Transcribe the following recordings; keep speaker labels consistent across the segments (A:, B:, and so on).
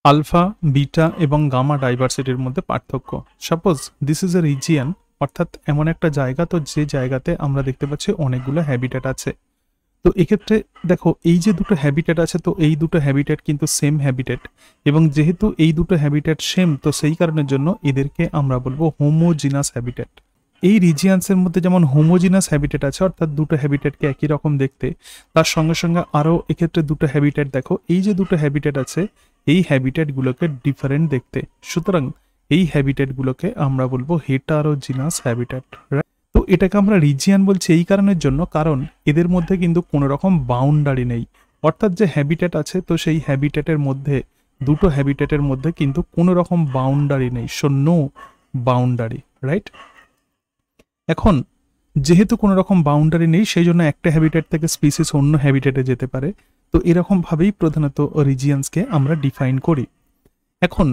A: Alpha, beta এবং gamma ডাইভার্সিটির মধ্যে পার্থক্য। Suppose this is a region, অর্থাৎ এমন একটা জায়গা, তো যে জায়গাতে আমরা দেখতে পাচ্ছি অনেকগুলো হ্যাবিটেট আছে। তো এক্ষেত্রে দেখো এই যে দুটো হ্যাবিটেট আছে, তো এই দুটো হ্যাবিটেট কিন্তু সেম হ্যাবিটেট, এবং যেহেতু এই দুটো হ্যাবিটেট সেম, তো সেই কারণের জন্য এদেরকে আমরা বলবো হোমোজিনাস হ্যাবিটেট। এই রিজিয়ান্সের মধ্যে যেমন হোমোজিনাস হ্যাবিটেট আছে, অর্থাৎ দুটো হ্যাবিটেটকে একই রকম দেখতে, তার সঙ্গে সঙ্গে আরও এক্ষেত্রে দুটো হ্যাবিটেট দেখো, এই যে দুটো হ্যাবিটেট আছে এই হ্যাবিটেটগুলোকে ডিফারেন্ট দেখতে, সুতরাং এই হ্যাবিটেটগুলোকে আমরা বলবো হেটারোজিনাস হ্যাবিটেট। তো এটাকে আমরা রিজিয়ান বলছি এই কারণের জন্য, কারণ এদের মধ্যে কিন্তু কোনো রকম বাউন্ডারি নেই, অর্থাৎ যে হ্যাবিটেট আছে তো সেই হ্যাবিটেটের মধ্যে, দুটো হ্যাবিটেটের মধ্যে কিন্তু কোনো রকম বাউন্ডারি নেই, সো নো বাউন্ডারি, রাইট। এখন যেহেতু কোনো রকম বাউন্ডারি নেই, সেই জন্য একটা হ্যাবিটেট থেকে স্পিসিস অন্য হ্যাবিটেটে যেতে পারে। তো এরকমভাবেই প্রধানত রিজিয়ান্সকে আমরা ডিফাইন করি। এখন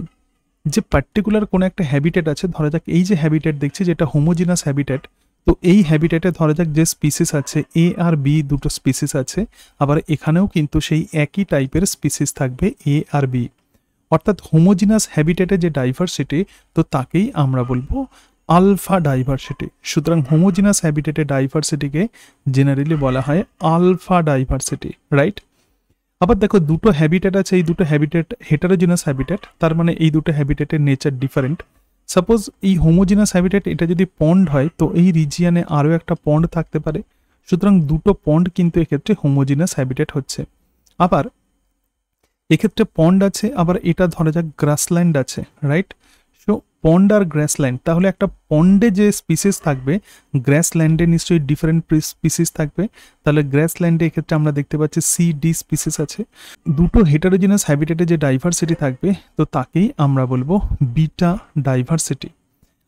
A: যে পার্টিকুলার কোনো একটা হ্যাবিটেট আছে, ধরা যাক এই যে হ্যাবিটেট দেখছি যেটা হোমোজিনাস হ্যাবিটেট, তো এই হ্যাবিটেটে ধরা যাক যে স্পিসিস আছে এ আর বি, দুটো স্পিসিস আছে, আবার এখানেও কিন্তু সেই একই টাইপের স্পিসিস থাকবে এ আর বি, অর্থাৎ হোমোজিনাস হ্যাবিটেটে যে ডাইভার্সিটি, তো তাকেই আমরা বলবো আলফা ডাইভার্সিটি। সুতরাং হোমোজিনাস হ্যাবিটেটে ডাইভার্সিটিকে জেনারেলি বলা হয় আলফা ডাইভার্সিটি, রাইট। আবার দেখো দুটো হ্যাবিটেট আছে, এই দুটো হ্যাবিটেট হেটারোজিনাস হ্যাবিটেট, তার মানে এই দুটো হ্যাবিটেটের নেচার ডিফারেন্ট। সাপোজ এই হোমোজিনাস হ্যাবিটেট এটা যদি পন্ড হয়, তো এই রিজিয়ানে আরও একটা পন্ড থাকতে পারে, সুতরাং দুটো পন্ড কিন্তু এক্ষেত্রে হোমোজিনাস হ্যাবিটেট হচ্ছে। আবার এক্ষেত্রে পন্ড আছে, আবার এটা ধরা যাক গ্রাসল্যান্ড আছে, রাইট। সো পন্ড আর গ্রাসল্যান্ড, তাহলে একটা পন্ডে যে স্পিসিস থাকবে, গ্রাসল্যান্ডে নিশ্চয়ই ডিফারেন্ট স্পিসিস থাকবে, তাহলে গ্রাসল্যান্ডে এক্ষেত্রে আমরা দেখতে পাচ্ছি সি ডি স্পিসিস আছে। দুটো হেটারোজিনাস হ্যাবিটেটে যে ডাইভার্সিটি থাকবে, তো তাকেই আমরা বলবো বিটা ডাইভার্সিটি।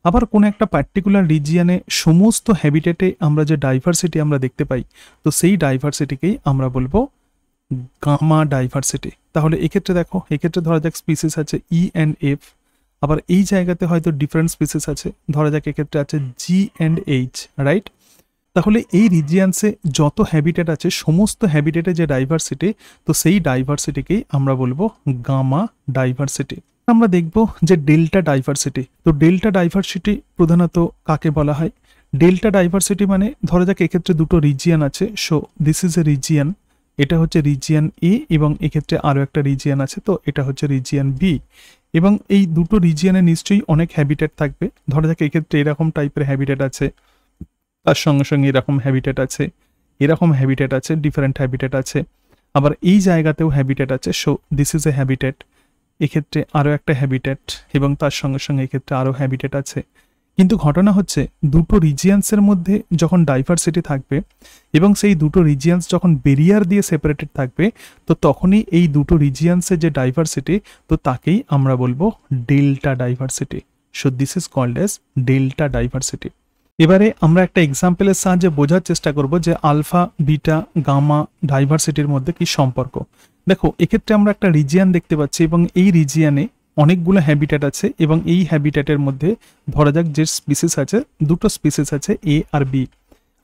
A: আবার কোনো একটা পার্টিকুলার রিজিয়ানে সমস্ত হ্যাবিটেটে আমরা যে ডাইভার্সিটি আমরা দেখতে পাই, তো সেই ডাইভার্সিটিকেই আমরা বলবো গামা ডাইভার্সিটি। তাহলে এক্ষেত্রে দেখো, এক্ষেত্রে ধরা যাক স্পিসিস আছে ই অ্যান্ড এফ, আবার এই জায়গাতে হয়তো ডিফারেন্ট স্পিসিস আছে, ধরা যাক এক্ষেত্রে আছে জি অ্যান্ড এইচ, রাইট। তাহলে এই রিজিয়ান্সে যত হ্যাবিটেট আছে, সমস্ত হ্যাবিটেটে যে ডাইভার্সিটি, তো সেই ডাইভার্সিটিকেই আমরা বলবো গামা ডাইভার্সিটি। আমরা দেখব যে ডেল্টা ডাইভার্সিটি। তো ডেল্টা ডাইভার্সিটি প্রধানত কাকে বলা হয়? ডেল্টা ডাইভার্সিটি মানে ধরা যাক এক্ষেত্রে দুটো রিজিয়ান আছে, so this is a region, এটা হচ্ছে রিজিয়ান এ, এবং এক্ষেত্রে আরও একটা রিজিয়ান আছে, তো এটা হচ্ছে রিজিয়ান বি, এবং এই দুটো রিজিয়ানে নিশ্চয়ই অনেক হ্যাবিটেট থাকবে। ধরা যাক এক্ষেত্রে এরকম টাইপের হ্যাবিটেট আছে, তার সঙ্গে সঙ্গে এরকম হ্যাবিটেট আছে, এরকম হ্যাবিটেট আছে, ডিফারেন্ট হ্যাবিটেট আছে, আবার এই জায়গাতেও হ্যাবিটেট আছে, so this is a habitat, এক্ষেত্রে আরও একটা হ্যাবিটেট, এবং তার সঙ্গে সঙ্গে এক্ষেত্রে আরও হ্যাবিটেট আছে। কিন্তু ঘটনা হচ্ছে দুটো রিজিয়ান্সের মধ্যে যখন ডাইভার্সিটি থাকবে, এবং সেই দুটো রিজিয়ান্স যখন বেরিয়ার দিয়ে সেপারেটেড থাকবে, তো তখনই এই দুটো রিজিয়ান্সের যে ডাইভার্সিটি, তো তাকেই আমরা বলবো delta diversity. So this is called as delta diversity. এবারে আমরা একটা এক্সাম্পলের সাহায্যে বোঝার চেষ্টা করব যে আলফা, বিটা, গামা ডাইভার্সিটির মধ্যে কি সম্পর্ক। দেখো এক্ষেত্রে আমরা একটা রিজিয়ান দেখতে পাচ্ছি, এবং এই রিজিয়ানে অনেকগুলো হ্যাবিটেট আছে, এবং এই হ্যাবিটেটের মধ্যে ধরা যাক যে স্পিসিস আছে, দুটো স্পিসিস আছে এ আর বি।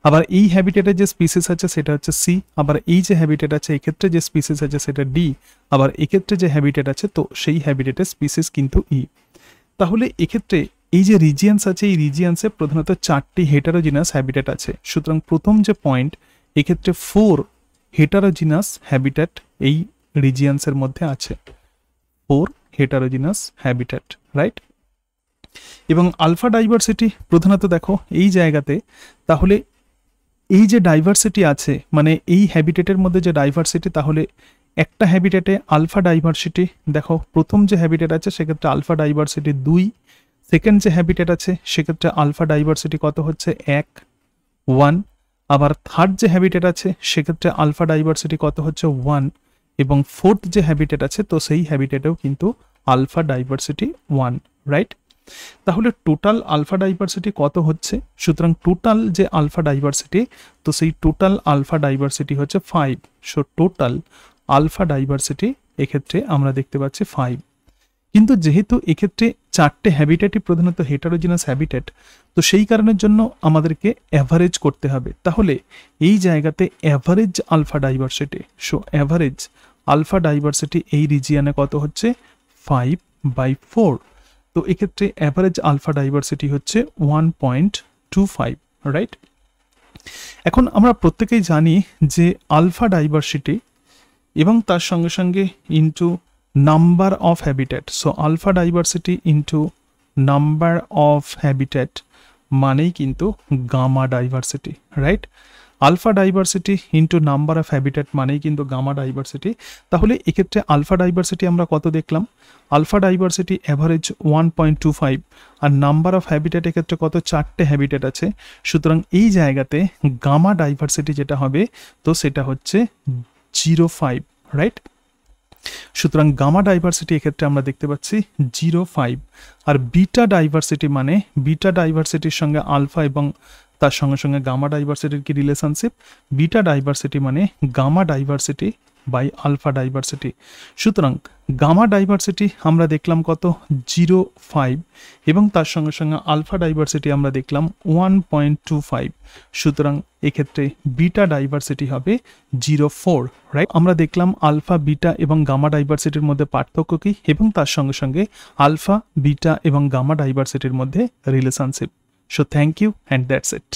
A: আবার এই হ্যাবিটেটে যে স্পিসিস আছে সেটা হচ্ছে সি, আবার এই যে হ্যাবিটেট আছে এক্ষেত্রে যে স্পিসিস আছে সেটা ডি, আবার এক্ষেত্রে যে হ্যাবিটেট আছে তো সেই হ্যাবিটেটের স্পিসিস কিন্তু ই। তাহলে এক্ষেত্রে এই যে রিজিয়ান্স আছে, এই রিজিয়ান্সে প্রধানত 4টি হেটারোজিনাস হ্যাবিটেট আছে। সুতরাং প্রথম যে পয়েন্ট, এক্ষেত্রে 4 হেটারোজিনাস হ্যাবিটেট এই রিজিয়ান্সের মধ্যে আছে, 4 হেটারোজিনাস হ্যাবিটেট, রাইট। এবং আলফা ডাইভার্সিটি প্রধানত দেখো এই জায়গাতে, তাহলে এই যে ডাইভার্সিটি আছে, মানে এই হ্যাবিটেটের মধ্যে যে ডাইভার্সিটি, তাহলে একটা হ্যাবিটেটে আলফা ডাইভার্সিটি, দেখো প্রথম যে হ্যাবিটেট আছে সেক্ষেত্রে আলফা ডাইভার্সিটি 2, সেকেন্ড যে হ্যাবিটেট আছে সেক্ষেত্রে আলফা ডাইভার্সিটি কত হচ্ছে 1, আবার থার্ড যে হ্যাবিটেট আছে সেক্ষেত্রে আলফা ডাইভার্সিটি কত হচ্ছে 1, এবং ফোর্থ যে হ্যাবিটেট আছে তো সেই হ্যাবিটেটেও কিন্তু আলফা ডাইভার্সিটি 1, রাইট। তাহলে টোটাল আলফা ডাইভার্সিটি কত হচ্ছে? সুতরাং টোটাল যে আলফা ডাইভার্সিটি, তো সেই টোটাল আলফা ডাইভার্সিটি হচ্ছে 5। সো টোটাল আলফা ডাইভার্সিটি এক্ষেত্রে আমরা দেখতে পাচ্ছি 5। কিন্তু যেহেতু এক্ষেত্রে 4টে হ্যাবিটেটই প্রধানত হেটারোজিনাস হ্যাবিটেট, তো সেই কারণের জন্য আমাদেরকে অ্যাভারেজ করতে হবে। তাহলে এই জায়গাতে average alpha diversity, so average alpha diversity এই রিজিয়ানে কত হচ্ছে 5/4। তো এক্ষেত্রে অ্যাভারেজ আলফা ডাইভার্সিটি হচ্ছে 1.25, রাইট? এখন আমরা প্রত্যেকেই জানি যে আলফা ডাইভার্সিটি এবং তার সঙ্গে সঙ্গে into number of habitat, so alpha diversity into number of habitat মানেই কিন্তু gamma diversity, right? Alpha diversity into number of habitat মানেই কিন্তু গামা ডাইভার্সিটি। তাহলে এক্ষেত্রে আলফা ডাইভার্সিটি আমরা কত দেখলাম? আলফা ডাইভার্সিটি অ্যাভারেজ 1.25, আর নাম্বার অফ হ্যাবিটেট এক্ষেত্রে কত? 4টে হ্যাবিটেট আছে। সুতরাং এই জায়গাতে গামা ডাইভার্সিটি যেটা হবে তো সেটা হচ্ছে 0.5, রাইট? সুতরাং গামা ডাইভার্সিটি এক্ষেত্রে আমরা দেখতে পাচ্ছি 0.5। আর বিটা ডাইভার্সিটি মানে বিটা ডাইভার্সিটির সঙ্গে আলফা এবং তার সঙ্গে সঙ্গে গামা ডাইভার্সিটির কি রিলেশনশিপ? বিটা ডাইভার্সিটি মানে gamma diversity by alpha diversity. সুতরাং গামা ডাইভার্সিটি আমরা দেখলাম কত? 0.5, এবং তার সঙ্গে সঙ্গে আলফা ডাইভার্সিটি আমরা দেখলাম 1.25। সুতরাং এক্ষেত্রে বিটা ডাইভার্সিটি হবে 0.4, রাইট? আমরা দেখলাম আলফা, বিটা এবং গামা ডাইভার্সিটির মধ্যে পার্থক্য কী, এবং তার সঙ্গে সঙ্গে আলফা, বিটা এবং গামা ডাইভার্সিটির মধ্যে relationship. So thank you, and that's it.